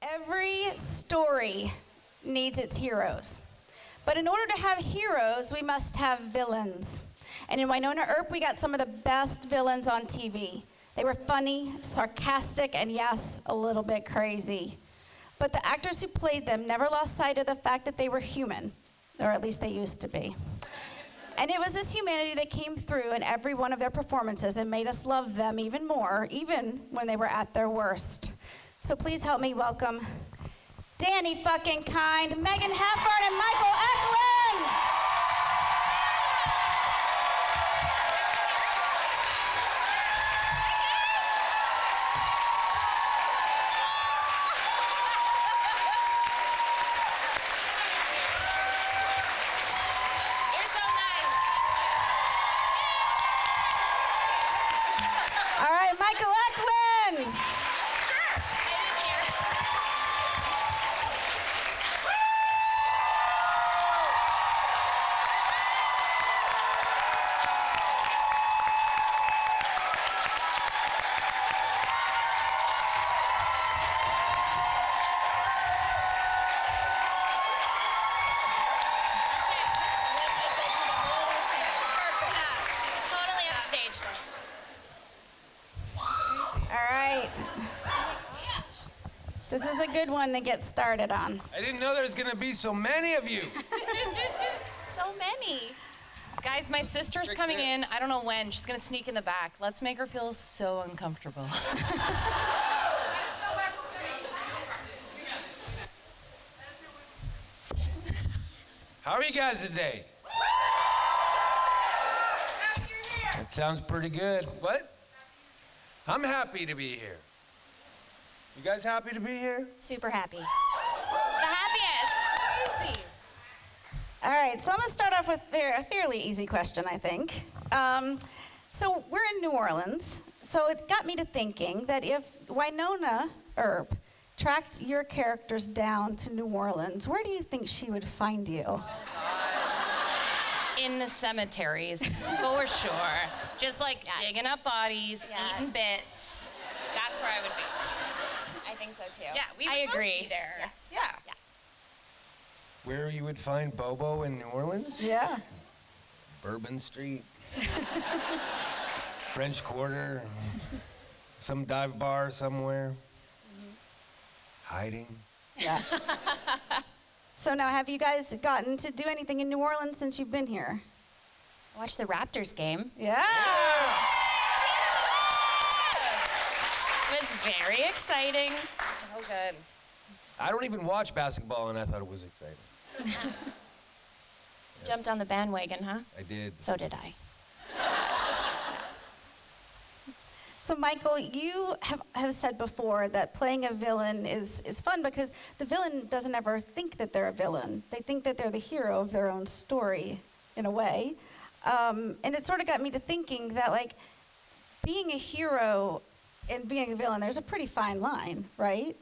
Every story needs its heroes. But in order to have heroes, we must have villains. And in Wynonna Earp, we got some of the best villains on TV. They were funny, sarcastic, and yes, a little bit crazy. But the actors who played them never lost sight of the fact that they were human, or at least they used to be. And it was this humanity that came through in every one of their performances and made us love them even more, even when they were at their worst. So please help me welcome Dani fucking Kind, Meghan Heffern, and Michael Eklund. You're so nice. All right, Michael Eklund. Sure. I didn't hear. Totally upstaged us. All right. This is a good one to get started on. I didn't know there was gonna be so many of you. So many. Guys, my sister's Fix coming this. in. I don't know when. She's gonna sneak in the back. Let's make her feel so uncomfortable. How are you guys today? That sounds pretty good. What? I'm happy to be here. You guys happy to be here? Super happy. The happiest. Crazy. All right, so I'm going to start off with a fairly easy question, I think. So we're in New Orleans, so it got me to thinking that if Wynonna Earp tracked your characters down to New Orleans, where do you think she would find you? In the cemeteries, for sure. Just like digging up bodies, Yeah. eating bits. That's where I would be. I think so too. Yeah, we I would both agree. be there. Yes. Yeah. Where you would find Bobo in New Orleans? Yeah. Bourbon Street. French Quarter. Some dive bar somewhere. Hiding. Yeah. So now, have you guys gotten to do anything in New Orleans since you've been here? Watch the Raptors game. Yeah. It was very exciting. So good. I don't even watch basketball and I thought it was exciting. Jumped on the bandwagon, huh? I did. So did I. So Michael, you have said before that playing a villain is fun because the villain doesn't ever think that they're a villain. They think that they're the hero of their own story, in a way. And it sort of got me to thinking that, like, being a hero and being a villain, there's a pretty fine line, right?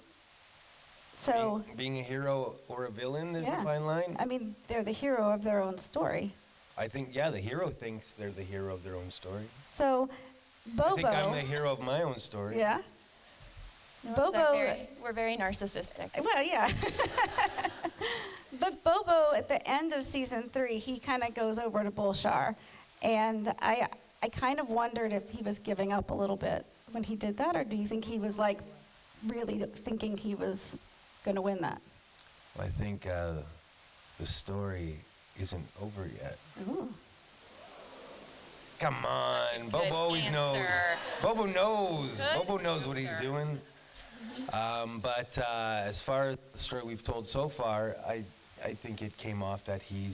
So, Being a hero or a villain, there's Yeah. a fine line. I mean, they're the hero of their own story. I think, yeah, the hero thinks they're the hero of their own story. So, Bobo. I think I'm the hero of my own story. Yeah. Those are Bobo. we're very narcissistic. Well, yeah. But Bobo, at the end of season 3, he kind of goes over to Bulshar. And I kind of wondered if he was giving up a little bit when he did that, or do you think he was, like, really thinking he was going to win that? I think the story isn't over yet. Ooh. Come on, Bobo good always knows. answer. Bobo knows. Good Bobo knows what he's answer. doing. But as far as the story we've told so far, I think it came off that he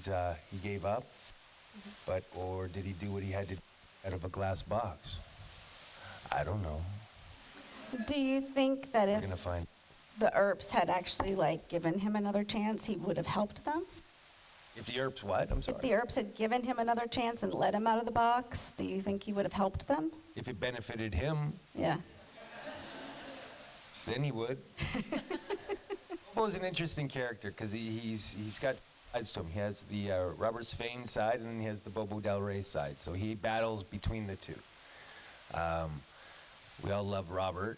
gave up, or did he do what he had to do out of a glass box? I don't know. Do you think that We're if gonna find. the Earps had actually, like, given him another chance, he would have helped them? If the Earps what? I'm sorry. If the Earps had given him another chance and let him out of the box, do you think he would have helped them? If it benefited him, Yeah. then he would. Bobo's an interesting character because he's got sides to him. He has the Robert Swain side and then he has the Bobo Del Rey side. So he battles between the two. We all love Robert,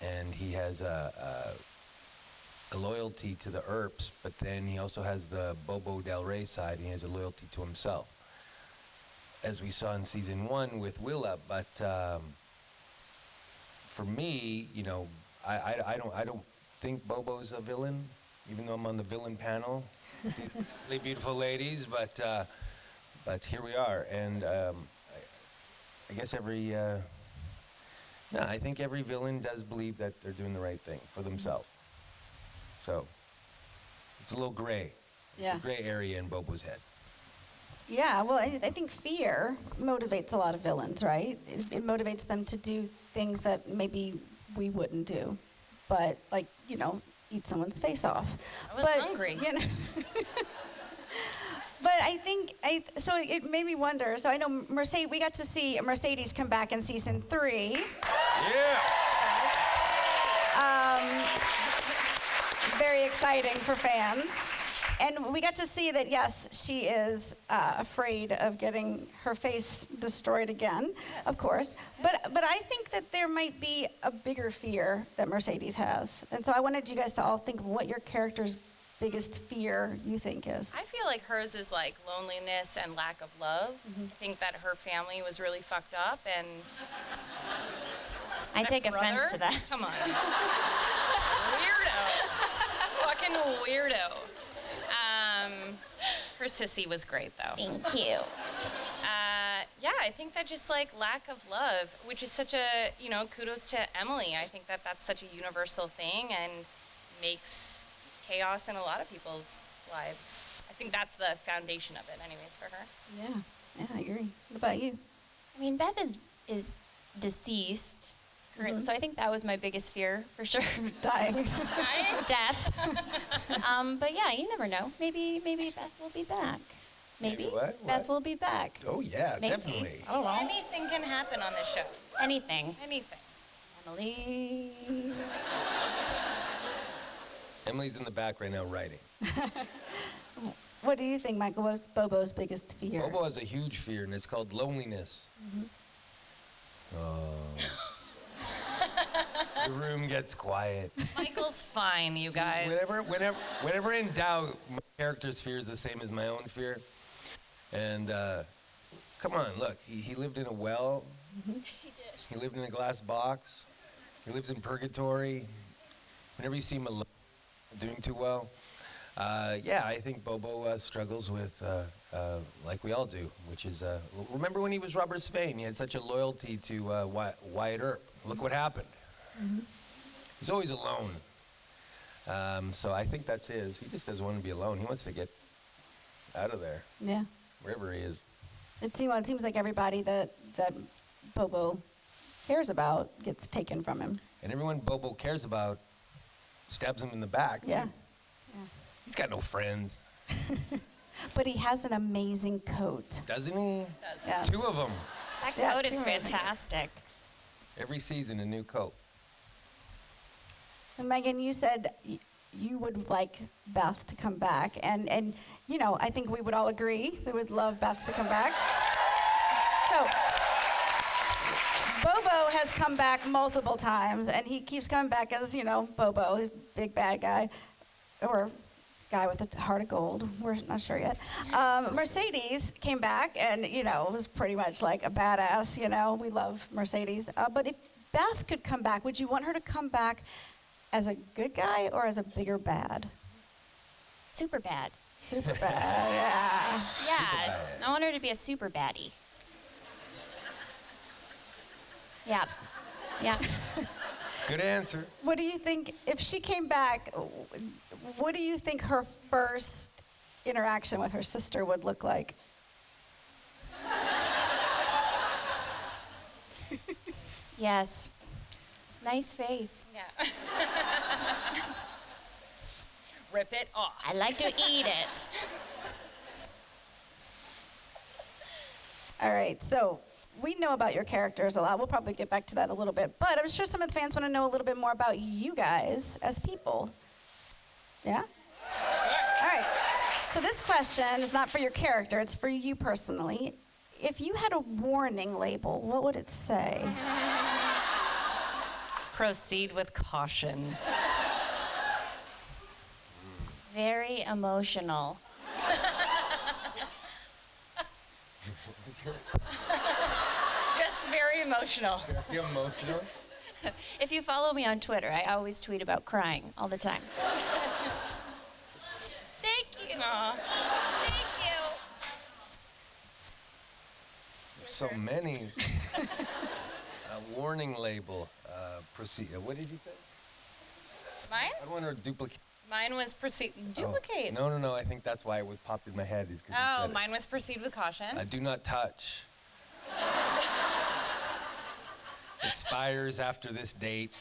and he has a loyalty to the Earps, but then he also has the Bobo Del Rey side, and he has a loyalty to himself, as we saw in season 1 with Willa. But for me, you know, I don't think Bobo's a villain, even though I'm on the villain panel, really beautiful ladies. But here we are, and I guess I think every villain does believe that they're doing the right thing for themselves. So it's a little gray. Yeah. It's a gray area in Bobo's head. Yeah, well, I think fear motivates a lot of villains, right? It motivates them to do things that maybe we wouldn't do, but like, you know, eat someone's face off. I was hungry. You know, but I think, so it made me wonder. So I know we got to see Mercedes come back in season 3. Yeah. Very exciting for fans. And we got to see that, yes, she is afraid of getting her face destroyed again, of course. But I think that there might be a bigger fear that Mercedes has. And so I wanted you guys to all think of what your character's biggest fear you think is. I feel like hers is like loneliness and lack of love. I think that her family was really fucked up, and I take my brother? offense to that. Come on. Weirdo. Fucking weirdo. Her sissy was great, though. Thank you. Yeah, I think that just like lack of love, which is such a, you know, kudos to Emily. I think that that's such a universal thing and makes chaos in a lot of people's lives. I think that's the foundation of it, anyways, for her. Yeah, I agree. What about you? I mean, Beth is deceased, so I think that was my biggest fear for sure. Dying. Death. But yeah, you never know. Maybe Beth will be back. Maybe What? Beth will be back. Oh yeah, Maybe. definitely. I don't know. Anything can happen on this show. Anything. Anything. Emily. Emily's in the back right now writing. What do you think, Michael? What's Bobo's biggest fear? Bobo has a huge fear, and it's called loneliness. Oh. The room gets quiet. Michael's fine, you guys. Whenever in doubt, my character's fear is the same as my own fear. And come on, look, he lived in a well. He did. He lived in a glass box. He lives in purgatory. Whenever you see him alone, doing too well, yeah, I think Bobo struggles with, like we all do, which is, remember when he was Robert Spain, he had such a loyalty to Wyatt Earp. Look what happened. He's always alone. So I think that's his. He just doesn't want to be alone. He wants to get out of there, Yeah. wherever he is. It seems like everybody that Bobo cares about gets taken from him. And everyone Bobo cares about stabs him in the back, too. Yeah. He's got no friends. But he has an amazing coat. Doesn't he? Yeah. 2 of them. That Yeah, coat is too. fantastic. Every season, a new coat. And Meghan, you said you would like Beth to come back. And you know, I think we would all agree. We would love Beth to come back. So, Bobo has come back multiple times, and he keeps coming back as, you know, Bobo, big bad guy, or guy with a heart of gold. We're not sure yet. Mercedes came back, and, you know, was pretty much like a badass, you know. We love Mercedes. But if Beth could come back, would you want her to come back as a good guy or as a bigger bad? Super bad. Super bad, yeah. Yeah, I want her to be a super baddie. Yeah. Yeah. Good answer. What do you think, if she came back, what do you think her first interaction with her sister would look like? Yes. Nice face. Yeah. Rip it off. I like to eat it. All right, so we know about your characters a lot. We'll probably get back to that a little bit. But I'm sure some of the fans want to know a little bit more about you guys as people. Yeah? All right. So this question is not for your character. It's for you personally. If you had a warning label, what would it say? Proceed with caution. Very emotional. Just very emotional. Very emotional. If you follow me on Twitter, I always tweet about crying all the time. Thank you. Aw. Thank you. There's so many. A warning label. Proceed. What did you say? Mine? I don't want to duplicate. Mine was proceed. Duplicate. Oh, no. I think that's why it was popped in my head. Is 'cause you Oh, said it. mine was proceed with caution. Do not touch. Expires after this date.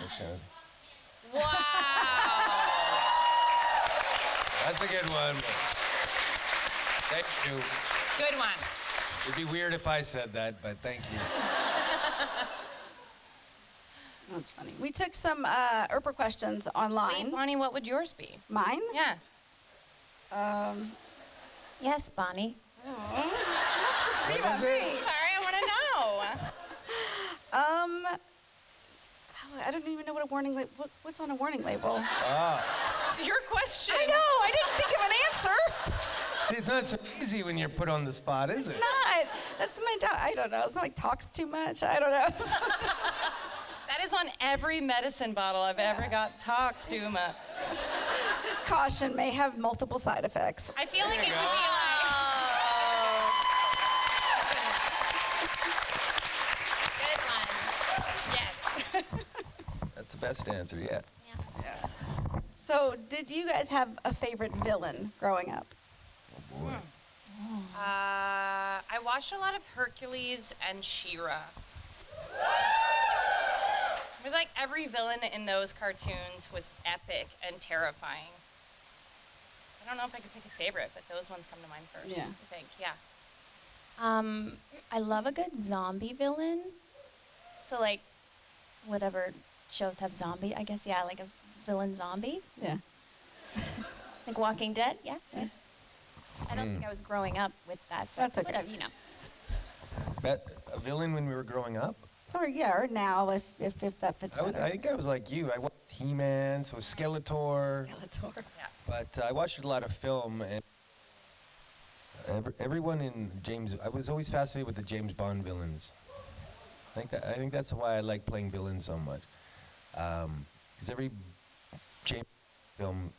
Okay. Wow. That's a good one. Thank you. Good one. It'd be weird if I said that, but thank you. That's funny. We took some Earper questions online. Wait, Bonnie, what would yours be? Mine? Yeah. Yes, Bonnie. It's not supposed to be What about was me. it? Sorry, I want to know. I don't even know what a warning label. What's on a warning label? It's your question. I know. I didn't think of an answer. See, it's not so easy when you're put on the spot, is it? It's not. That's my doubt. I don't know. It's not like talks too much. I don't know. That is on every medicine bottle I've ever got. Talks too much. Caution may have multiple side effects. I feel like it would be like. Good one. Yes. That's the best answer yet. So, did you guys have a favorite villain growing up? I watched a lot of Hercules and She-Ra. It was like every villain in those cartoons was epic and terrifying. I don't know if I could pick a favorite, but those ones come to mind first. Yeah. I think, yeah. I love a good zombie villain. So like, whatever shows have zombie, I guess, yeah, like a villain zombie. Yeah. Like Walking Dead, yeah. I don't think I was growing up with that. But That's okay. whatever, you know. Bet a villain when we were growing up? Or yeah, or now if that fits better. I think I was like you. I watched He-Man, so Skeletor. Skeletor. But I watched a lot of film, and everyone in James. I was always fascinated with the James Bond villains. I think that's why I like playing villains so much. Because every James film,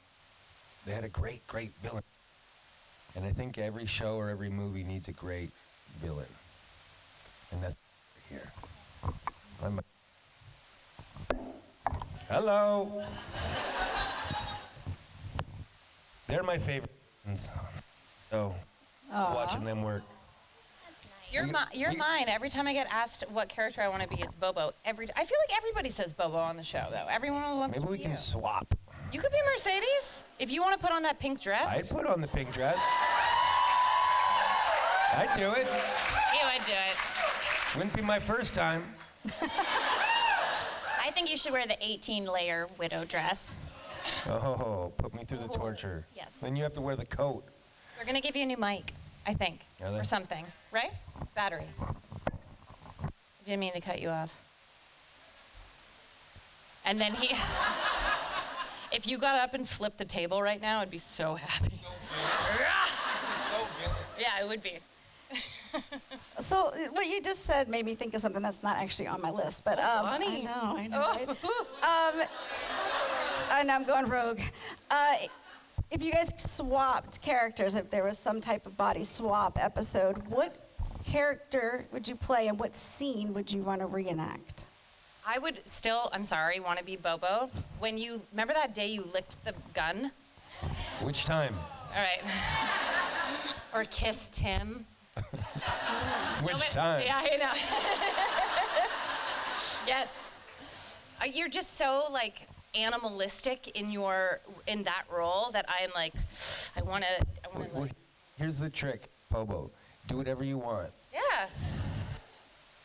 they had a great villain, and I think every show or every movie needs a great villain, and that's here. Hello. They're my favorite ones. So, watching them work. You're mine. Every time I get asked what character I want to be, it's Bobo. I feel like everybody says Bobo on the show, though. Everyone wants Maybe to we be can you. swap. You could be Mercedes if you want to put on that pink dress. I'd put on the pink dress. I'd do it. You would do it. Wouldn't be my first time. I think you should wear the 18-layer widow dress. Oh, put me through the torture. Yes. Then you have to wear the coat. We're gonna give you a new mic, I think, Are they? or something, right? Battery. I didn't mean to cut you off. And then he, if you got up and flipped the table right now, I'd be so happy. Yeah, it would be. So what you just said made me think of something that's not actually on my list, but funny. I know, right? I know I'm going rogue. If you guys swapped characters, if there was some type of body swap episode, what character would you play and what scene would you want to reenact? I would still, I'm sorry, want to be Bobo. When you, remember that day you licked the gun? Which time? All right. Or kissed him. Which time? Yeah, I know. Yes. You're just so like animalistic in that role that I am like, I want to Well, like, here's the trick, Bobo. Do whatever you want. yeah.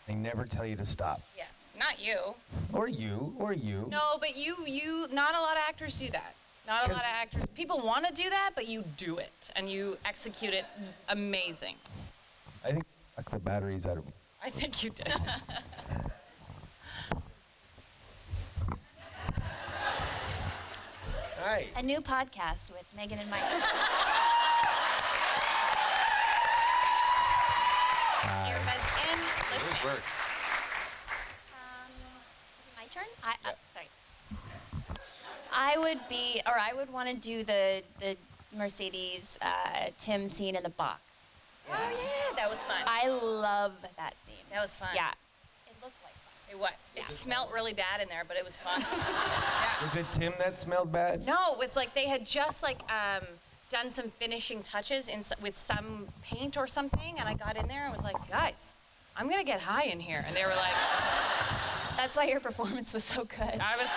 They never tell you to stop. Yes. Not you. Or you. No, but you, not a lot of actors do that. Not a lot of actors. People want to do that, but you do it and you execute it amazing. I think I suck the batteries out of. I think you did. right. A new podcast with Meghan and Mike. Earbuds in. Good Listen. work. My turn? Sorry. I would want to do the Mercedes Tim scene in the box. Oh yeah, that was fun. I love that scene. That was fun. Yeah. It looked like fun. It was. It smelled really bad in there, but it was fun. Yeah. Was it Tim that smelled bad? No, it was like they had just done some finishing touches with some paint or something, and I got in there and was like, guys, I'm gonna get high in here, and they were like, That's why your performance was so good. I was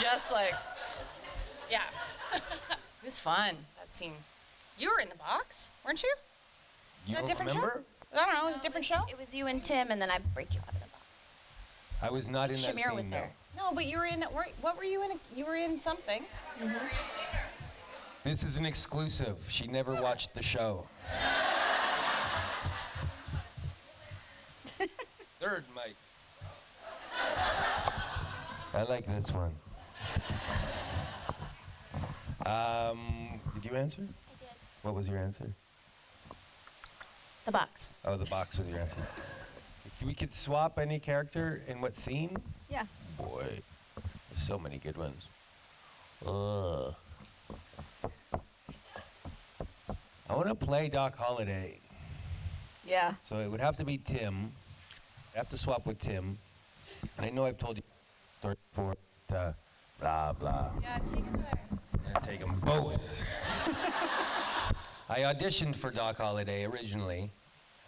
just like, yeah. It was fun, that scene. You were in the box, weren't you? You A don't different remember? show? I don't know, it was a different show? It was you and Tim, and then I break you out of the box. I was not in that Shamir scene, was there. No, but you were in, what were you in? You were in something. though. This is an exclusive. She never watched the show. Third mic. I like this one. Did you answer? I did. What was your answer? The box. Oh, the box was your answer. If we could swap any character in what scene? Yeah. Boy, there's so many good ones. Ugh. I want to play Doc Holliday, Yeah. so it would have to be Tim. I have to swap with Tim. And I know I've told you story before, blah blah. Yeah, take it there. I'm gonna take them both. I auditioned for Doc Holliday originally.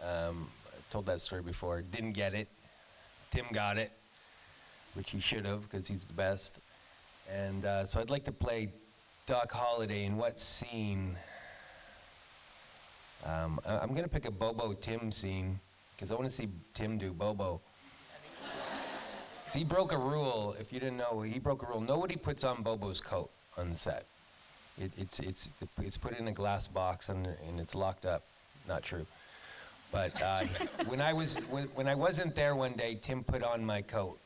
I've told that story before. Didn't get it. Tim got it, which he should have because he's the best. And so I'd like to play Doc Holliday in what scene? I'm gonna pick a Bobo Tim scene because I want to see Tim do Bobo. 'Cause he broke a rule. If you didn't know, he broke a rule. Nobody puts on Bobo's coat on the set. It's put in a glass box and it's locked up. Not true. But when I wasn't there one day, Tim put on my coat,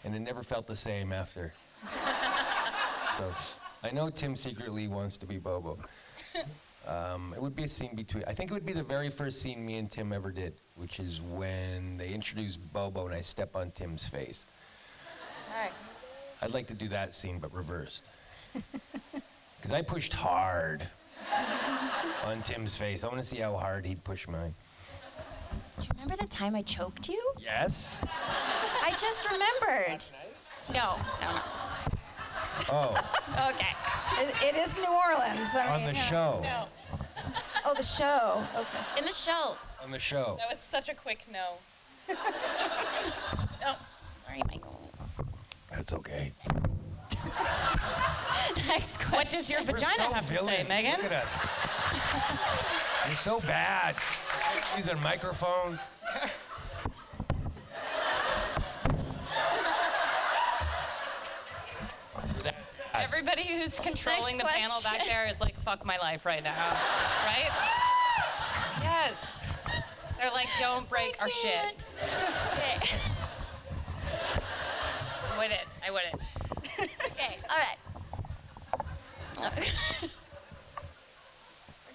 and it never felt the same after. So I know Tim secretly wants to be Bobo. It would be a scene between. I think it would be the very first scene me and Tim ever did, which is when they introduced Bobo and I step on Tim's face. Nice. I'd like to do that scene, but reversed. Because I pushed hard on Tim's face. I want to see how hard he'd push mine. Do you remember the time I choked you? Yes? I just remembered. No. Oh, Okay. It is New Orleans. I on mean, the yeah. show. No, Oh, the show. Okay. In the show. On the show. that was such a quick no. No. Sorry, Michael. That's okay. Next question. What does your We're vagina so have to villains. say, Megan? Look at us. You're so bad. These are microphones. Everybody who's controlling Next the panel back question. there is like, fuck my life right now, right? Yes. They're like, don't break our shit. Okay. I wouldn't. Okay. All right.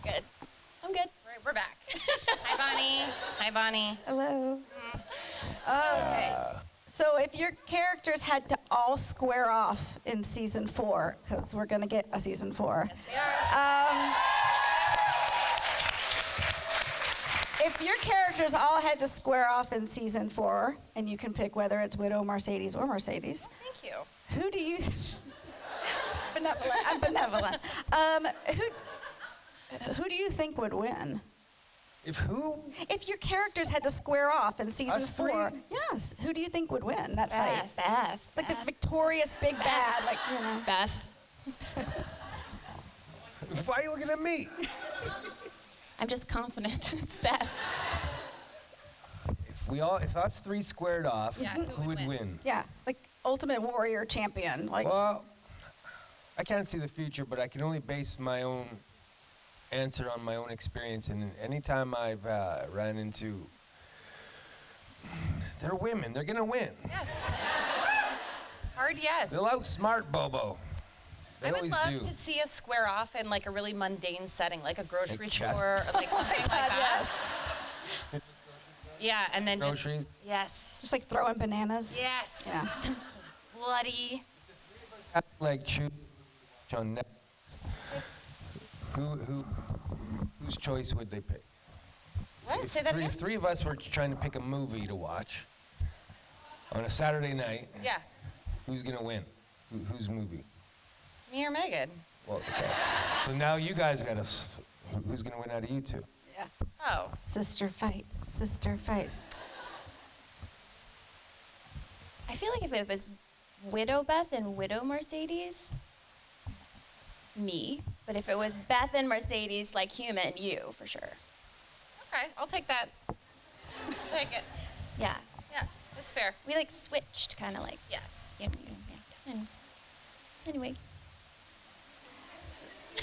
We're good. I'm good. We're back. Hi, Bonnie. Hi, Bonnie. Hello. Okay. So if your characters had to all square off in season 4, because we're going to get a season 4. Yes, we are. If your characters all had to square off in season 4, and you can pick whether it's Widow, Mercedes, or Mercedes, Thank you. who do you... benevolent. I'm benevolent. Who do you think would win? If who? If your characters had to square off in season Us 4, three? yes, who do you think would win that fight? Beth. Like the victorious big bad, like, Beth. Why are you looking at me? I'm just confident. It's Beth. If us three squared off, Yeah, who would win? Yeah, like ultimate warrior champion. Like, Well, I can't see the future, but I can only base my own answer on my own experience. And anytime I've ran into, they're women. They're gonna win. Yes. Hard yes. They'll outsmart Bobo. They I would always love do. to see a square off in like a really mundane setting, like a grocery Like chess. store or like something like that. Yes. Yeah, and then Groceries? just yes, Just like throwing bananas. yes, Yeah. bloody. Like choose on Netflix. Whose choice would they pick? What? Say that again? If three of us were trying to pick a movie to watch on a Saturday night, Yeah, who's gonna win? Whose movie? me or Megan? Well, okay. So now you guys got to. Who's gonna win out of you two? Yeah. Oh, Sister fight. Sister fight. I feel like if it was Widow Beth and Widow Mercedes, me. But if it was Beth and Mercedes, like human, you for sure. okay, I'll take that. I'll take it. Yeah. Yeah, that's fair. We like switched, kind of like. Yes. Yeah. Anyway.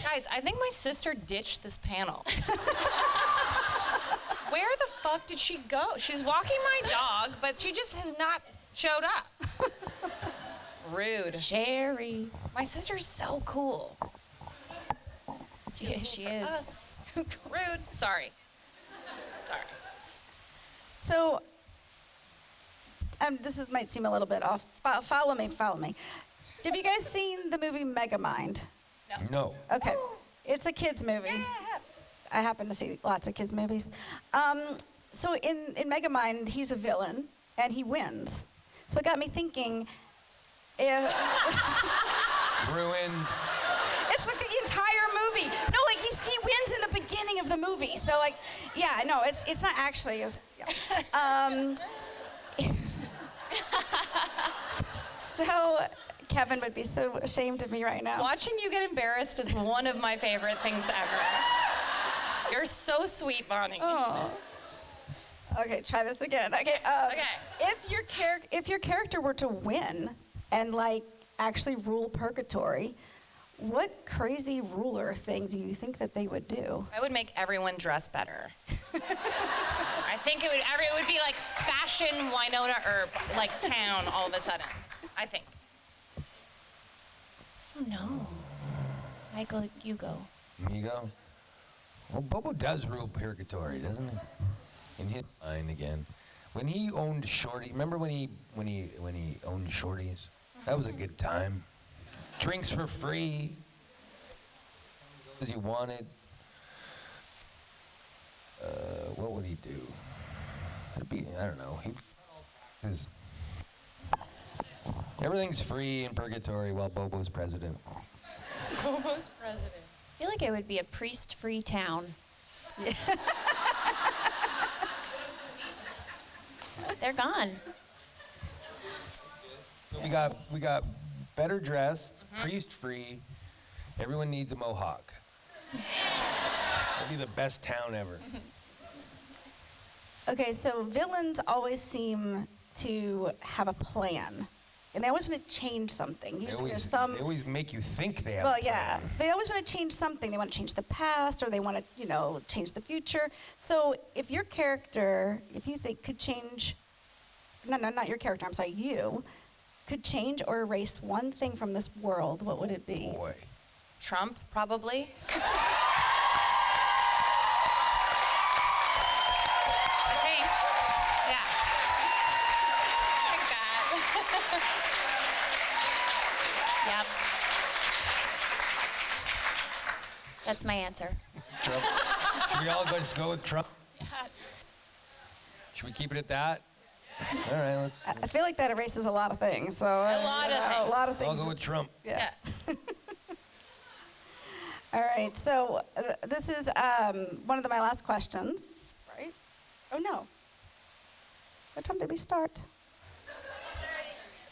Guys, I think my sister ditched this panel. Where the fuck did she go? She's walking my dog, but she just has not showed up. Rude. Sherry. My sister's so cool. She is. Us. Rude. Sorry. Sorry. So, might seem a little bit off. Follow me. Have you guys seen the movie Megamind? No. Okay. It's a kids movie. I happen to see lots of kids movies. So in Megamind, he's a villain and he wins. So it got me thinking. Ruined. It's like the entire movie. No, like he wins in the beginning of the movie. So like, yeah, no, it's not actually as. Yeah. So Kevin would be so ashamed of me right now. Watching you get embarrassed is one of my favorite things ever. You're so sweet, Bonnie. Oh. Okay, try this again. Okay. Okay. If your character were to win and like actually rule purgatory, what crazy ruler thing do you think that they would do? I would make everyone dress better. I think it would be like fashion Winona Earp, like town all of a sudden. I think. Oh no. Michael, you go. Me go. Well, Bobo does rule purgatory, doesn't he? In his mind again. When he owned Shorty, remember when he owned Shorties? That was a good time. Drinks for free. As you wanted. What would he do? I don't know. Everything's free in purgatory while Bobo's president. Bobo's president. I feel like it would be a priest-free town. Yeah. They're gone. So we got better dressed, priest free. Everyone needs a mohawk. That'd be the best town ever. Okay, so villains always seem to have a plan. And they always want to change something. They Usually there's some. always make you think they have. Well, a plan. yeah. They always want to change something. They want to change the past, or they want to, change the future. So if your character, if you think could change, no, not your character. I'm sorry, you could change or erase one thing from this world, what would it be? Boy. Trump, probably. I think. Yeah. I think that. Yep. That's my answer. Trump. Should we all just go with Trump? Yes. Should we keep it at that? All right, let's. I feel like that erases a lot of things. So A lot of a lot of I'll things. go with Trump. Yeah. Yeah. All right. So this is one of my last questions, right? Oh no. What time did we start?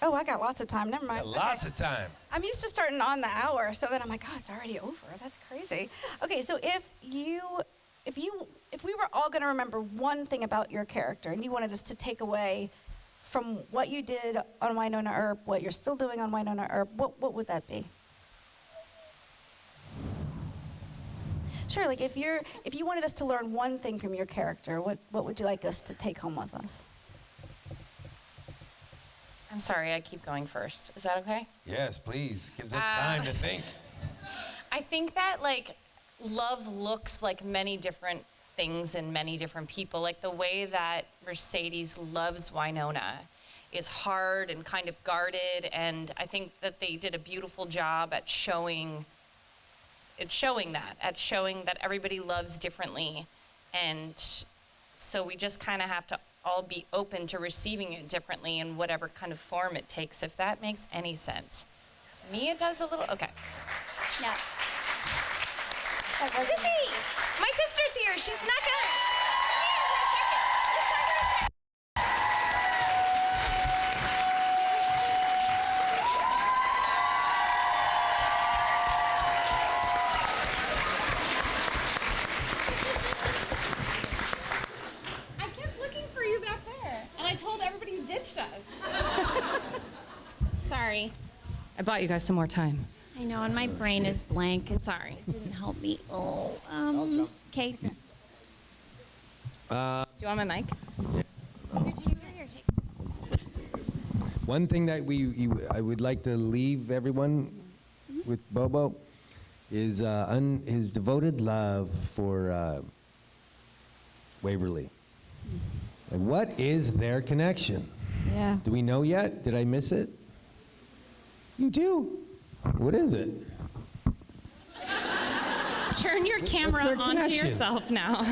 Oh, I got lots of time. Never mind. Got lots of time. I'm used to starting on the hour, so then I'm like, oh, it's already over. That's crazy. Okay, so if we were all going to remember one thing about your character, and you wanted us to take away from what you did on Winona Earp, what you're still doing on Winona Earp, what would that be? Sure. Like if you wanted us to learn one thing from your character, what would you like us to take home with us? I'm sorry, I keep going first. Is that okay? Yes, please. Gives us time to think. I think that like love looks like many different things in many different people. Like the way that Mercedes loves Winona is hard and kind of guarded, and I think that they did a beautiful job at showing that everybody loves differently, and so we just kind of have to all be open to receiving it differently in whatever kind of form it takes, if that makes any sense. To me, it does a little. Okay. Yeah. Sissy! My sister's here. She snuck in. I kept looking for you back there, and I told everybody you ditched us. Sorry. I bought you guys some more time. I know, and my brain is blank. It's Sorry. It didn't help me. Okay. Do you want my mic? One thing that I would like to leave everyone with Bobo is his devoted love for Waverly. And what is their connection? Yeah. Do we know yet? Did I miss it? You do. What is it? Turn your camera their onto connection? yourself now.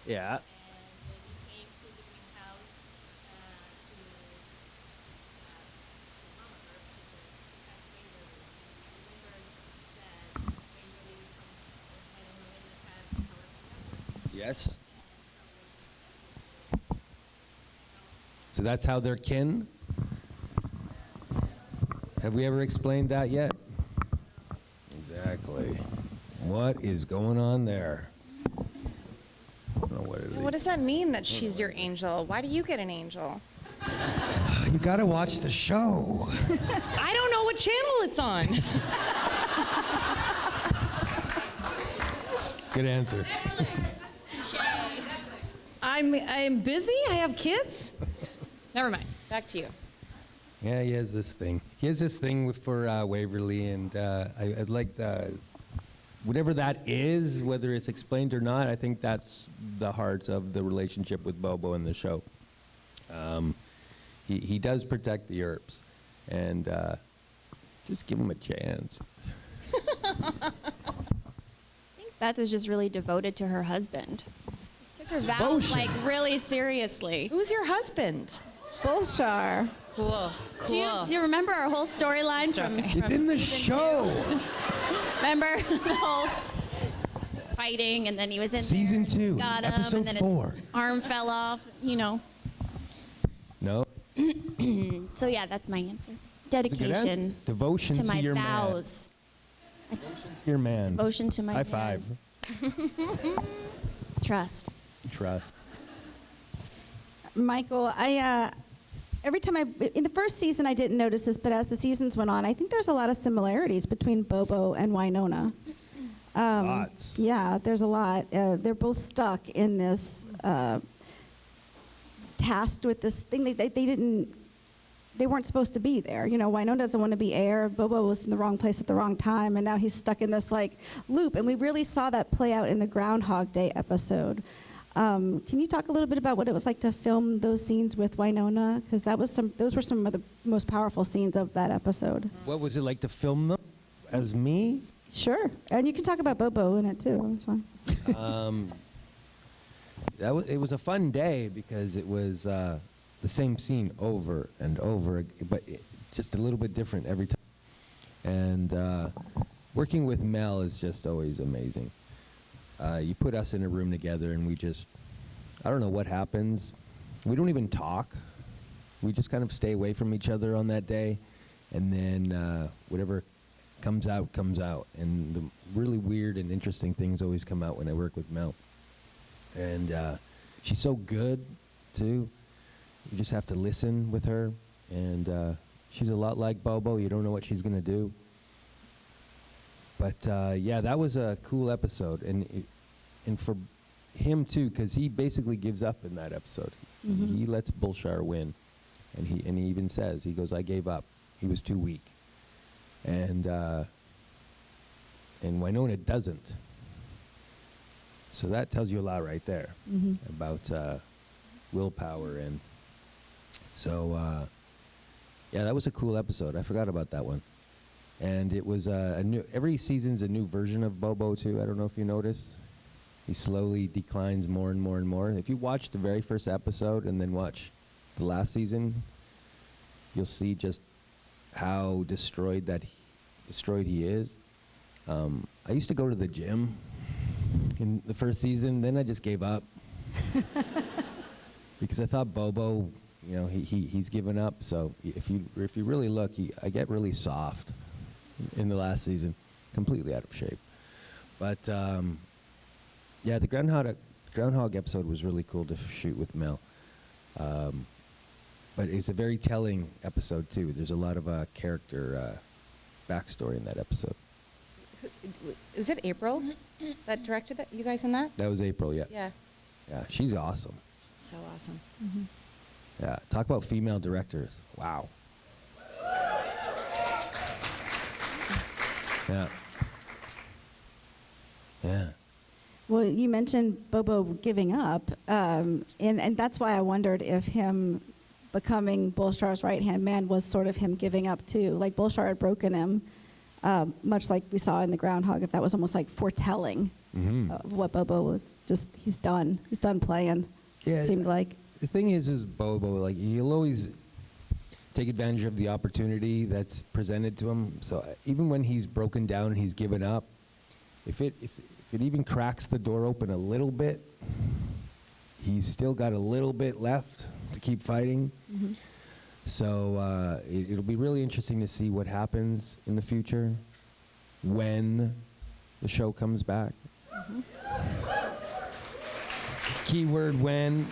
Yeah. Yes. So that's how they're kin? Have we ever explained that yet? Exactly. What is going on there? I don't know what it is. What does that mean that she's your angel? Why do you get an angel? You gotta watch the show. I don't know what channel it's on. Good answer. I'm busy. I have kids. Never mind. Back to you. Yeah, he has this thing. He has this thing for Waverly, and I'd like whatever that is, whether it's explained or not, I think that's the heart of the relationship with Bobo in the show. He does protect the Earps, and just give him a chance. I think Beth was just really devoted to her husband. Took her vows Devotion. like really seriously. Who's your husband? Bullshar. Cool. Do you remember our whole storyline from? It's in the show. Remember the whole fighting, and then he was in Season there, 2, got him, episode and then 4. his arm fell off. You know. No? So yeah, that's my answer. It's a good answer. Dedication Devotion to my your vows. man. Devotion to your man. Devotion to my High man. five. Trust. Trust. Michael, every time in the first season I didn't notice this, but as the seasons went on, I think there's a lot of similarities between Bobo and Winona. Lots. Yeah, there's a lot. They're both stuck in this, tasked with this thing. They weren't supposed to be there. You know, Winona doesn't want to be heir. Bobo was in the wrong place at the wrong time, and now he's stuck in this like loop. And we really saw that play out in the Groundhog Day episode. Can you talk a little bit about what it was like to film those scenes with Winona? Because those were some of the most powerful scenes of that episode. What was it like to film them as me? Sure, and you can talk about Bobo in it too. It's fine. It was a fun day because it was the same scene over and over, but just a little bit different every time. And working with Mel is just always amazing. You put us in a room together and I don't know what happens. We don't even talk. We just kind of stay away from each other on that day. And then whatever comes out, comes out. And the really weird and interesting things always come out when I work with Mel. And she's so good, too. You just have to listen with her. And she's a lot like Bobo. You don't know what she's going to do. But yeah, that was a cool episode, and for him too, because he basically gives up in that episode. He lets Bullshire win, and he even says, he goes, "I gave up. He was too weak," and Winona doesn't. So that tells you a lot right there about willpower. And so, yeah, that was a cool episode. I forgot about that one. And it was every season's a new version of Bobo too. I don't know if you noticed. He slowly declines more and more and more. If you watch the very first episode and then watch the last season, you'll see just how destroyed he is. I used to go to the gym in the first season, then I just gave up because I thought Bobo, you know, he's given up. So if you really look, I get really soft in the last season, completely out of shape. But yeah, the Groundhog episode was really cool to shoot with Mel. But it's a very telling episode too. There's a lot of character backstory in that episode. Was it April that directed that, you guys in that? That was April, yeah. Yeah. Yeah, she's awesome. So awesome. Yeah, talk about female directors. Wow. Yeah. Yeah. Well, you mentioned Bobo giving up, and that's why I wondered if him becoming Bullshire's right-hand man was sort of him giving up too. Like Bullshire had broken him, much like we saw in the Groundhog, if that was almost like foretelling of what Bobo was he's done. He's done playing, Yeah, it seemed like. The thing is Bobo, like, he'll always take advantage of the opportunity that's presented to him. So even when he's broken down and he's given up, if it even cracks the door open a little bit, he's still got a little bit left to keep fighting. So it'll be really interesting to see what happens in the future when the show comes back. Keyword when.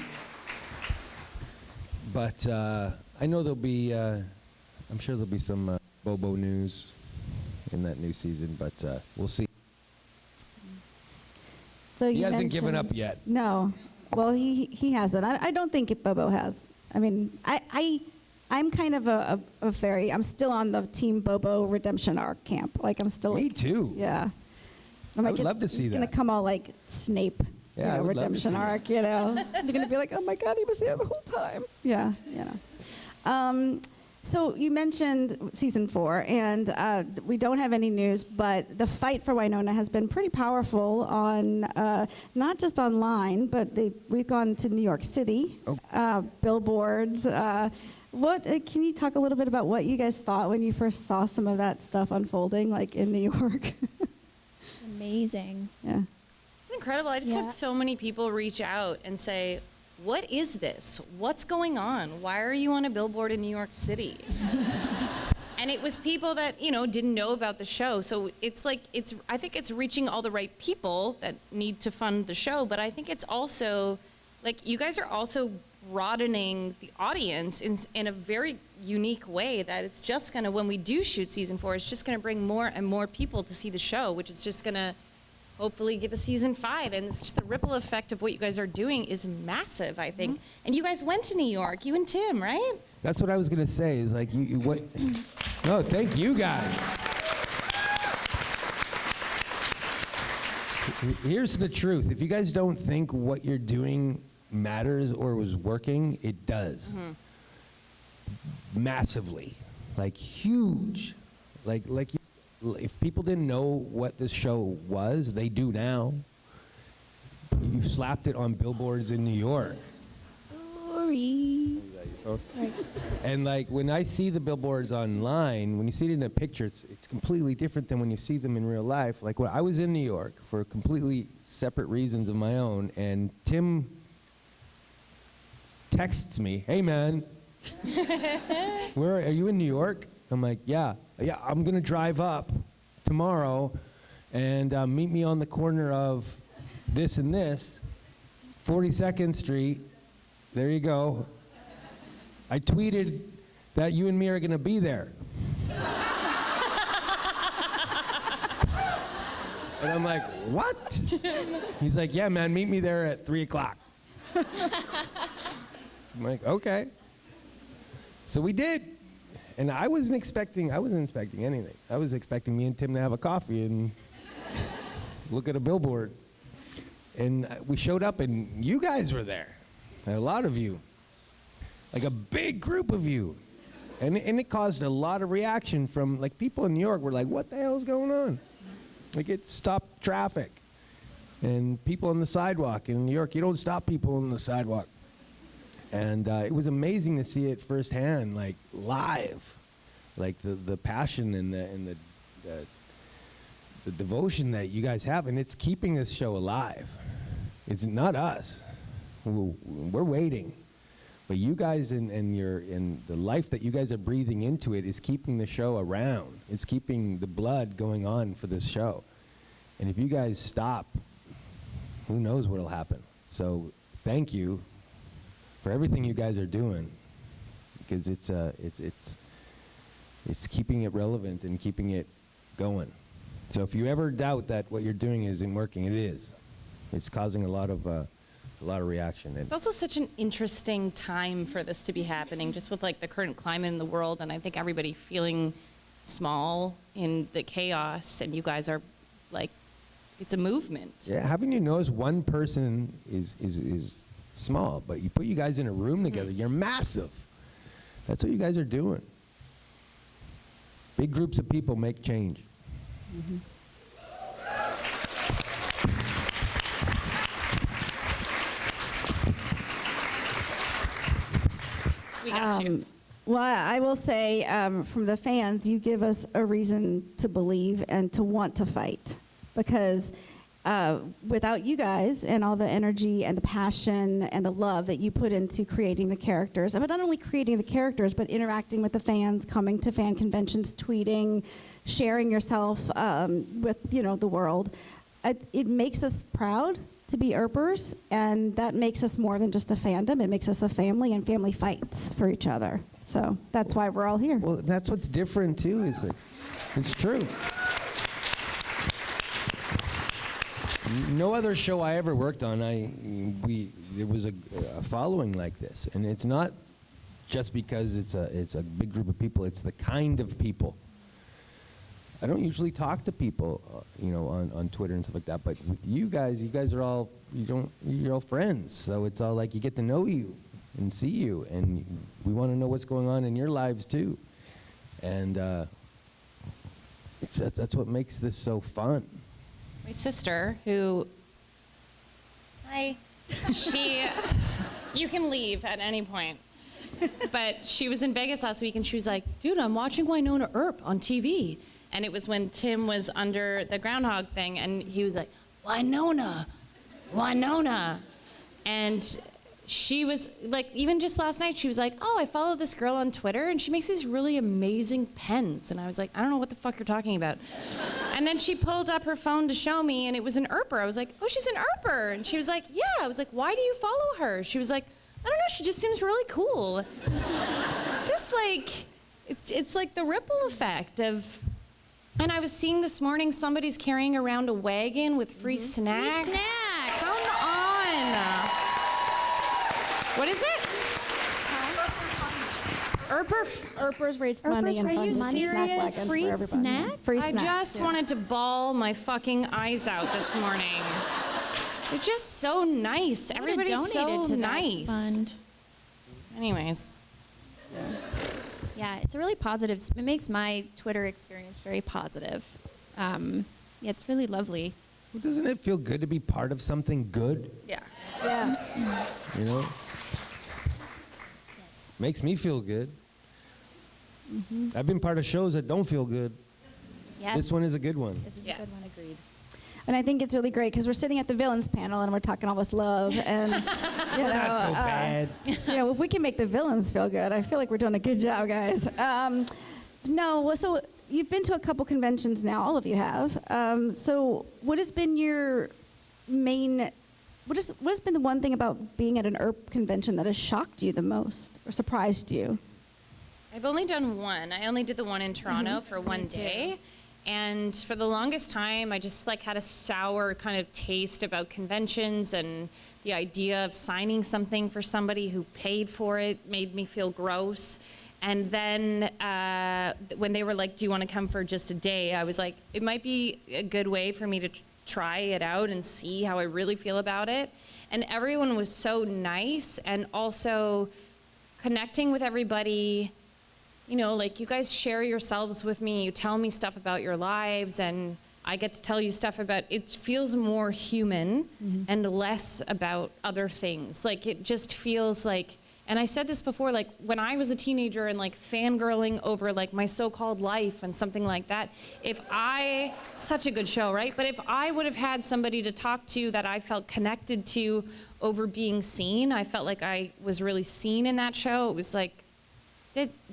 But I know there'll be, I'm sure there'll be some Bobo news in that new season, but we'll see. So He you hasn't given mentioned- up yet. No. Well, he hasn't. I don't think Bobo has. I mean, I'm kind of a fairy. I'm still on the Team Bobo redemption arc camp. Like, I'm still. Me too. Yeah. I would love to see He's going that. to come all like Snape, Yeah, I would love to redemption see that. arc, you know. You're going to be like, oh my God, he was there the whole time. Yeah, you know. So you mentioned season 4, and we don't have any news, but the fight for Winona has been pretty powerful on, not just online, but we've gone to New York City, billboards. Can you talk a little bit about what you guys thought when you first saw some of that stuff unfolding, like in New York? Amazing. Yeah. It's incredible. I just Yeah. had so many people reach out and say, what is this? What's going on? Why are you on a billboard in New York City? And it was people that, you know, didn't know about the show. So it's like, I think it's reaching all the right people that need to fund the show, but I think it's also, like, you guys are also broadening the audience in a very unique way that it's just gonna, when we do shoot season 4, it's just gonna bring more and more people to see the show, which is just gonna hopefully give a season 5. And it's just the ripple effect of what you guys are doing is massive, I think. And you guys went to New York, you and Tim, right? That's what I was going to say, is like, you what? No, thank you guys. Here's the truth. If you guys don't think what you're doing matters or was working, it does. Massively. Like, huge. Like if people didn't know what this show was, they do now. You've slapped it on billboards in New York. Sorry. And like, when I see the billboards online, when you see it in a picture, it's completely different than when you see them in real life. Like, when I was in New York for completely separate reasons of my own, and Tim texts me, "Hey man, where are you in New York?" I'm like, yeah, I'm gonna drive up tomorrow, and meet me on the corner of this and this, 42nd Street. There you go. I tweeted that you and me are gonna be there. And I'm like, what? He's like, yeah, man, meet me there at 3 o'clock. I'm like, okay. So we did. And I wasn't expecting anything. I was expecting me and Tim to have a coffee and look at a billboard. And we showed up and you guys were there. A lot of you. Like a big group of you. And it caused a lot of reaction from, like, people in New York were like, what the hell is going on? Like, it stopped traffic. And people on the sidewalk in New York, you don't stop people on the sidewalk. And it was amazing to see it firsthand, like, live. Like, the passion and the devotion that you guys have. And it's keeping this show alive. It's not us. We're waiting. But you guys and the life that you guys are breathing into it is keeping the show around. It's keeping the blood going on for this show. And if you guys stop, who knows what'll happen. So thank you for everything you guys are doing, because it's keeping it relevant and keeping it going. So if you ever doubt that what you're doing isn't working, it is. It's causing a lot of reaction. It's also such an interesting time for this to be happening, just with like the current climate in the world, and I think everybody feeling small in the chaos, and you guys are like, it's a movement. Yeah, haven't you noticed one person is small, but you put you guys in a room together, you're massive. That's what you guys are doing. Big groups of people make change. Mm-hmm. We got you. Well, I will say, from the fans, you give us a reason to believe and to want to fight. Because without you guys and all the energy and the passion and the love that you put into creating the characters, but not only creating the characters, but interacting with the fans, coming to fan conventions, tweeting, sharing yourself with the world, it makes us proud to be Earpers, and that makes us more than just a fandom. It makes us a family, and family fights for each other. So that's why we're all here. Well, that's what's different too. Is like, it's true. No other show I ever worked on, there was a following like this, and it's not just because it's a big group of people. It's the kind of people. I don't usually talk to people, on Twitter and stuff like that. But with you guys are all you're all friends. So it's all like you get to know you and see you, and we want to know what's going on in your lives too. And that's what makes this so fun. My sister, who, hi, you can leave at any point. But she was in Vegas last week, and she was like, dude, I'm watching Winona Earp on TV. And it was when Tim was under the Groundhog thing, and he was like, Winona. And she was like, even just last night, she was like, oh, I follow this girl on Twitter, and she makes these really amazing pens. And I was like, I don't know what the fuck you're talking about. And then she pulled up her phone to show me, and it was an Earper. I was like, oh, she's an Earper. And she was like, yeah. I was like, why do you follow her? She was like, I don't know, she just seems really cool. Just like, it's like the ripple effect of, and I was seeing this morning somebody's carrying around a wagon with free snacks. Free snacks! Come on! What is it? Earpers raised money and fund money snack wagons Free for everybody. snack? Free I snacks. just wanted to bawl my fucking eyes out this morning. They're just so nice. I would've Everybody's so donated to nice. that fund. Anyways. Yeah, it's a really positive. It makes my Twitter experience very positive. Yeah, it's really lovely. Well, doesn't it feel good to be part of something good? Yeah. Yes. You know? Makes me feel good. I've been part of shows that don't feel good. Yes. This one is a good one. This is Yeah. a good one. Agreed. And I think it's really great because we're sitting at the villains panel and we're talking all this love and Not so bad. if we can make the villains feel good, I feel like we're doing a good job, guys. So you've been to a couple conventions now, all of you have. So what has been your main? What has been the one thing about being at an Earp convention that has shocked you the most or surprised you? I've only done one. I only did the one in Toronto for one day. And for the longest time, I just like had a sour kind of taste about conventions, and the idea of signing something for somebody who paid for it made me feel gross. And then when they were like, do you want to come for just a day? I was like, it might be a good way for me to try it out and see how I really feel about it. And everyone was so nice, and also connecting with everybody. You know, like, you guys share yourselves with me, you tell me stuff about your lives, and I get to tell you stuff about, it feels more human and less about other things. Like, it just feels like, and I said this before, like, when I was a teenager and like fangirling over like my so-called life and something like that, such a good show, right? But if I would have had somebody to talk to that I felt connected to over being seen, I felt like I was really seen in that show. It was like,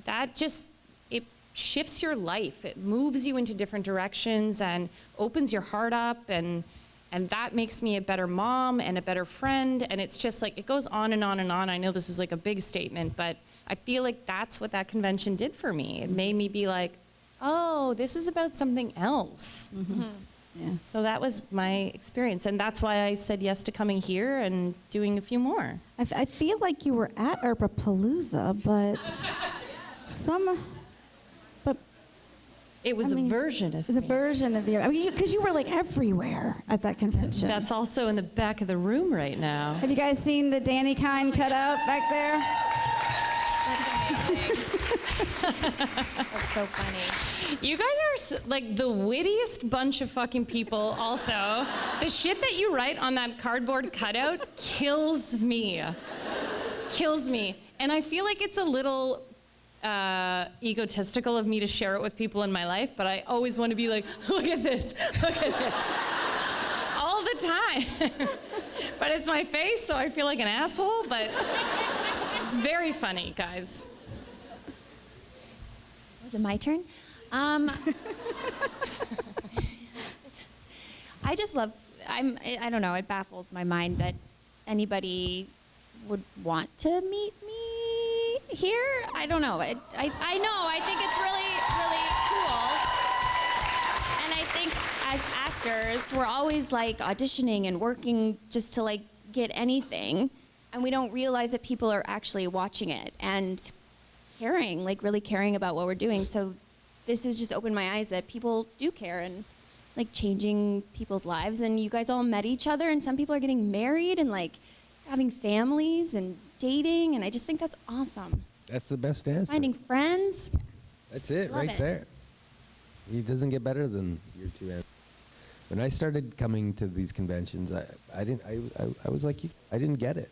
that just, it shifts your life. It moves you into different directions and opens your heart up, and that makes me a better mom and a better friend. And it's just like, it goes on and on and on. I know this is like a big statement, but I feel like that's what that convention did for me. It made me be like, oh, this is about something else. Yeah. So that was my experience, and that's why I said yes to coming here and doing a few more. I feel like you were at Earp-a-palooza, but It was I mean, a version of it was a me. version of you. I mean, because you were like everywhere at that convention. That's also in the back of the room right now. Have you guys seen the Dani Kind cutout back there? That's so funny. You guys are like the wittiest bunch of fucking people also. The shit that you write on that cardboard cutout kills me. Kills me. And I feel like it's a little egotistical of me to share it with people in my life, but I always want to be like, look at this, look at this. All the time. But it's my face, so I feel like an asshole, but it's very funny, guys. Was it my turn? I just love, I don't know, it baffles my mind that anybody would want to meet me here. I don't know. I know, I think it's really, really cool. And I think as actors, we're always like auditioning and working just to like get anything. And we don't realize that people are actually watching it and caring, like really caring about what we're doing. So this has just opened my eyes that people do care and like changing people's lives. And you guys all met each other, and some people are getting married and like having families and dating, and I just think that's awesome. That's the best answer. Finding friends. That's it, Love right it. there. It doesn't get better than your two answers. When I started coming to these conventions, I was like, I didn't get it.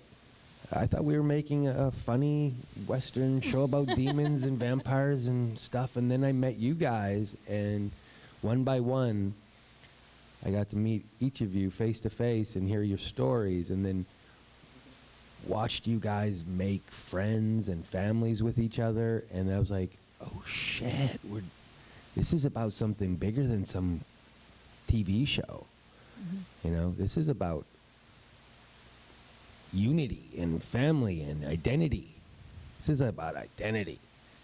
I thought we were making a funny Western show about demons and vampires and stuff, and then I met you guys, and one by one, I got to meet each of you face to face and hear your stories, and then watched you guys make friends and families with each other, and I was like, oh shit, this is about something bigger than some TV show. You know, this is about unity and family and identity. This is about identity.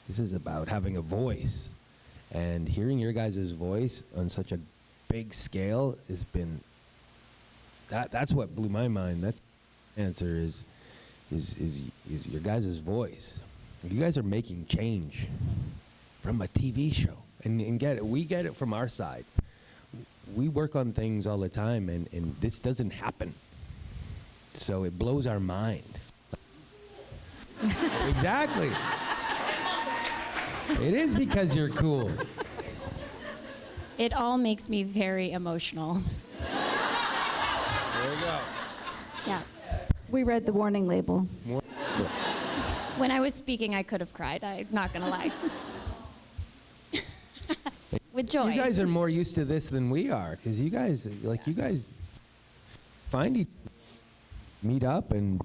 This is about having a voice. And hearing your guys' voice on such a big scale has been, that's what blew my mind. That answer is your guys' voice. You guys are making change from a TV show. And get it, we get it from our side. We work on things all the time, and this doesn't happen. So it blows our mind. Exactly. It is because you're cool. It all makes me very emotional. There you go. Yeah. We read the warning label. When I was speaking, I could have cried. I'm not gonna lie. With joy. You guys are more used to this than we are, because you guys find each, meet up, and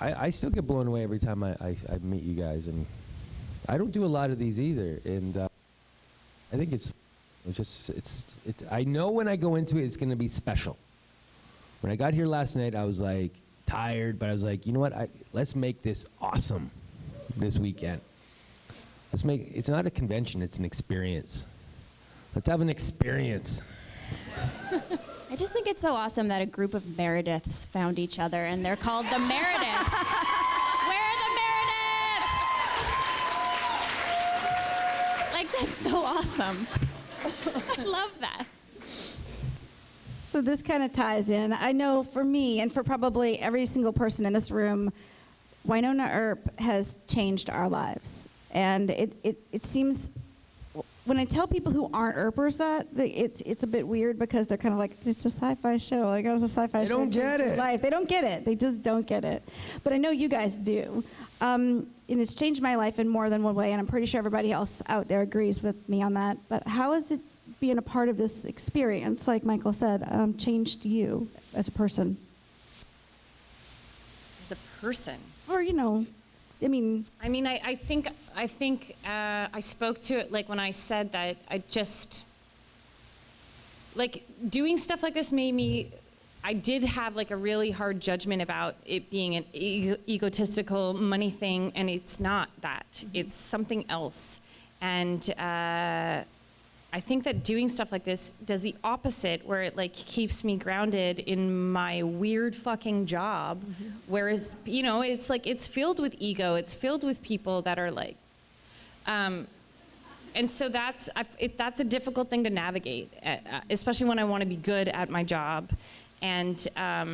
I still get blown away every time I meet you guys, and I don't do a lot of these either, and I think it's I know when I go into it, it's going to be special. When I got here last night, I was like tired, but I was like, you know what? Let's make this awesome this weekend. It's not a convention, it's an experience. Let's have an experience. I just think it's so awesome that a group of Merediths found each other, and they're called the Merediths. Where are the Merediths? Like, that's so awesome. I love that. So this kind of ties in. I know for me and for probably every single person in this room, Wynonna Earp has changed our lives. And it seems, when I tell people who aren't Earpers that, it's a bit weird because they're kind of like, it's a sci-fi show. Like, it was a sci-fi show. They don't get it. Life. They don't get it. They just don't get it. But I know you guys do. And it's changed my life in more than one way, and I'm pretty sure everybody else out there agrees with me on that. But how has it being a part of this experience, like Michael said, changed you as a person? As a person. Or, I mean, I think I spoke to it like when I said that I just, like, doing stuff like this made me, I did have like a really hard judgment about it being an egotistical money thing, and it's not that. It's something else. And I think that doing stuff like this does the opposite, where it like keeps me grounded in my weird fucking job. Whereas, it's like, it's filled with ego. It's filled with people that are like, and so that's a difficult thing to navigate, especially when I want to be good at my job. And I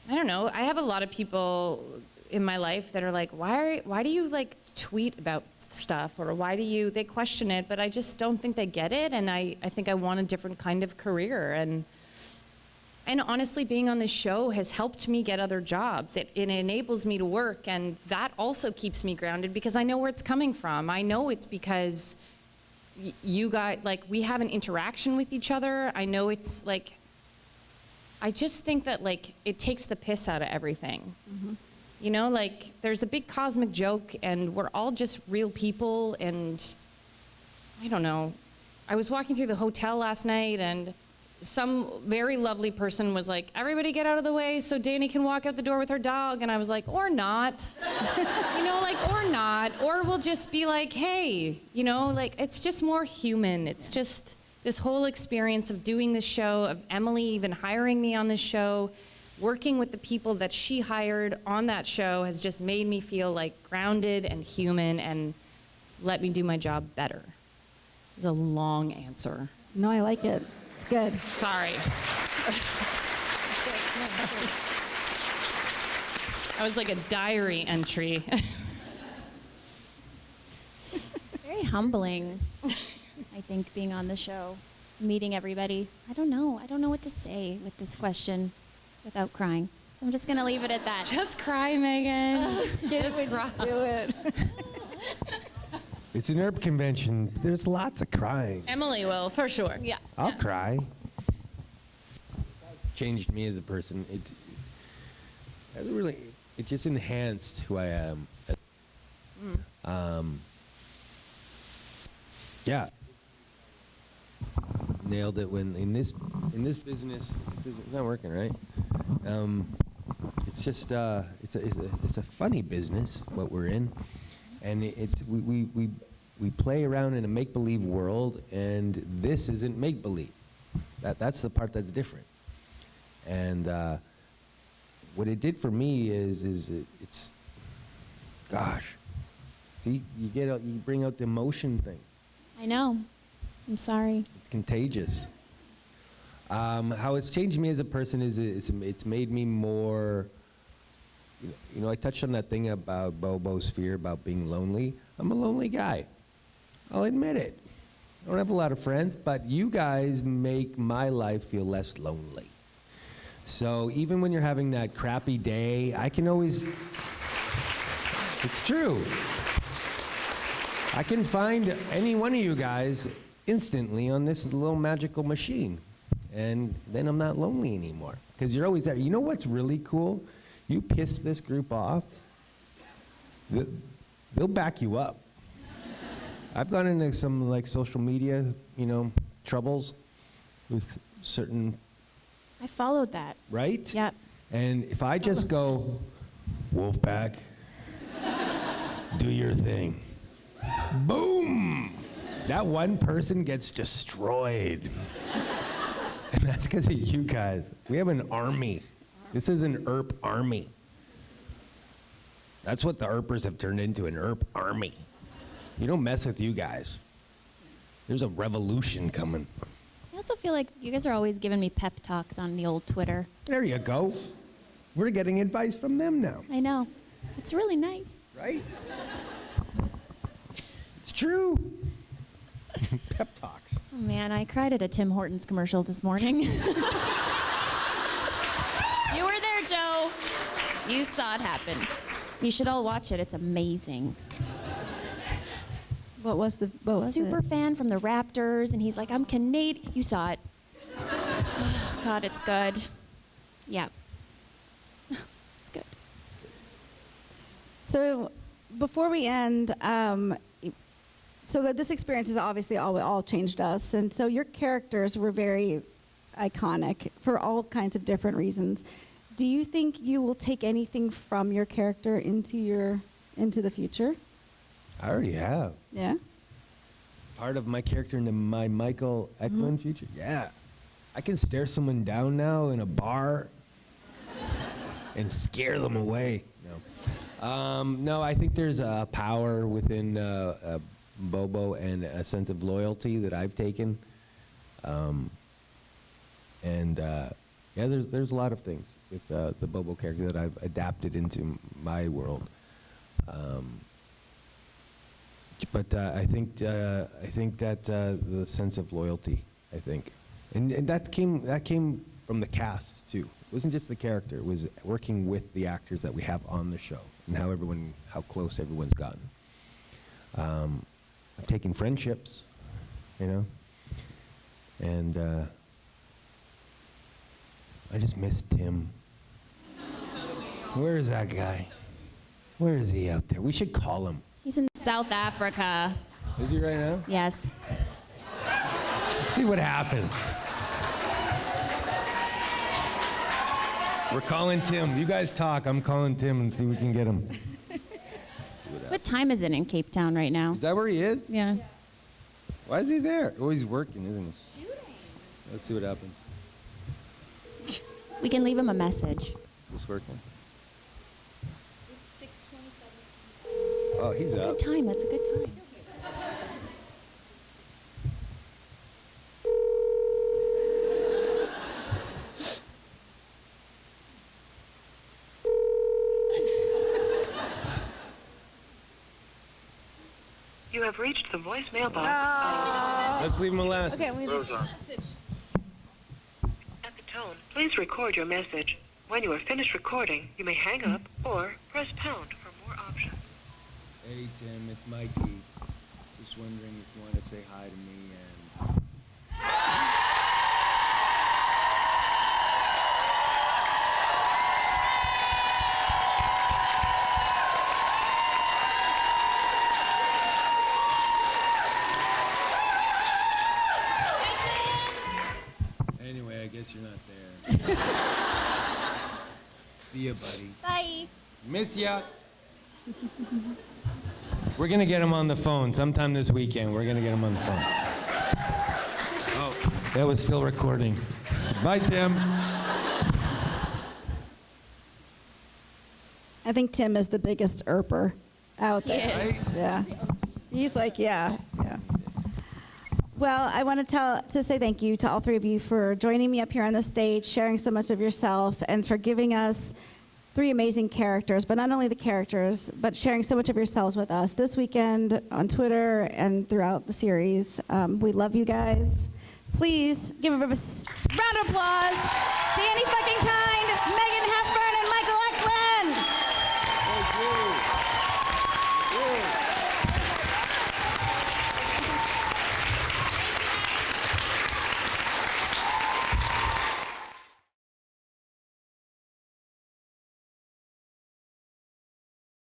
don't know, I have a lot of people in my life that are like, why do you like tweet about stuff, or why do you, they question it, but I just don't think they get it, and I think I want a different kind of career, and honestly, being on this show has helped me get other jobs. It enables me to work, and that also keeps me grounded because I know where it's coming from. I know it's because you guys, like, we have an interaction with each other. I know it's like, I just think that like it takes the piss out of everything. Like, there's a big cosmic joke, and we're all just real people, and I don't know. I was walking through the hotel last night, and some very lovely person was like, everybody get out of the way so Dani can walk out the door with her dog, and I was like, or not. Or not. Or we'll just be like, hey, like, it's just more human. It's just this whole experience of doing this show, of Emily even hiring me on this show, working with the people that she hired on that show has just made me feel like grounded and human and let me do my job better. It's a long answer. no, I like it. It's good. Sorry. I was like a diary entry. Very humbling, I think, being on the show, meeting everybody. I don't know what to say with this question without crying. So I'm just going to leave it at that. Just cry, Meghan. Just cry. Do it. It's an Earp convention. There's lots of crying. Emily will, for sure. Yeah. I'll cry. Changed me as a person. It just enhanced who I am. Yeah. Nailed it when in this business it's not working, right? It's just it's a funny business what we're in, and we play around in a make-believe world, and this isn't make-believe. That's the part that's different. And what it did for me is it's gosh, see, you bring out the emotion thing. I know. I'm sorry. It's contagious. How it's changed me as a person is it's made me more, I touched on that thing about Bobo's fear about being lonely. I'm a lonely guy. I'll admit it. I don't have a lot of friends, but you guys make my life feel less lonely. So even when you're having that crappy day, I can always, it's true. I can find any one of you guys instantly on this little magical machine. And then I'm not lonely anymore because you're always there. You know what's really cool? You piss this group off, they'll back you up. I've gone into some like social media, troubles with certain. I followed that. Right? Yep. And if I just go, Wolfpack, do your thing. Boom! That one person gets destroyed. And that's because of you guys. We have an army. This is an Earp army. That's what the Earpers have turned into, an Earp army. You don't mess with you guys. There's a revolution coming. I also feel like you guys are always giving me pep talks on the old Twitter. There you go. We're getting advice from them now. I know. It's really nice. Right? It's true. Pep talks. Oh man, I cried at a Tim Hortons commercial this morning. You were there, Joe. You saw it happen. You should all watch it. It's amazing. What was Super it? fan from the Raptors, and he's like, I'm Canadian. You saw it. Oh, God, it's good. Yeah. It's good. So before we end, so that this experience has obviously all changed us, and so your characters were very iconic for all kinds of different reasons. Do you think you will take anything from your character into the future? I already have. Yeah. Part of my character into my Michael Eklund future. Yeah. I can stare someone down now in a bar and scare them away. No, I think there's a power within Bobo and a sense of loyalty that I've taken. There's a lot of things with the Bobo character that I've adapted into my world. But I think that the sense of loyalty, I think, and that came from the cast too. It wasn't just the character; it was working with the actors that we have on the show and how close everyone's gotten. I've taken friendships, and I just miss Tim. Where is that guy? Where is he out there? We should call him. He's in South Africa. Is he right now? Yes. Let's see what happens. We're calling Tim. You guys talk. I'm calling Tim and see if we can get him. What time is it in Cape Town right now? Is that where he is? Yeah. Why is he there? Oh, he's working, isn't he? Shooting. Let's see what happens. We can leave him a message. Is this working? It's 6:27. Oh, he's up. Good time. That's a good time. You have reached the voicemail box. Let's leave him a last. Okay, we At the tone, please record your message. When you are finished recording, you may hang up or press pound for more options. Hey, Tim, it's Mikey. Just wondering if you want to say hi to me and... Anyway, I guess you're not there. See ya, buddy. Bye. Miss ya. We're gonna get him on the phone sometime this weekend. We're gonna get him on the phone. Oh, that was still recording. Bye, Tim. I think Tim is the biggest Earper out there. Yes. Yeah. He's like, yeah. Well, I want to say thank you to all three of you for joining me up here on the stage, sharing so much of yourself, and for giving us three amazing characters, but not only the characters, but sharing so much of yourselves with us this weekend on Twitter and throughout the series. We love you guys. Please give a round of applause. Dani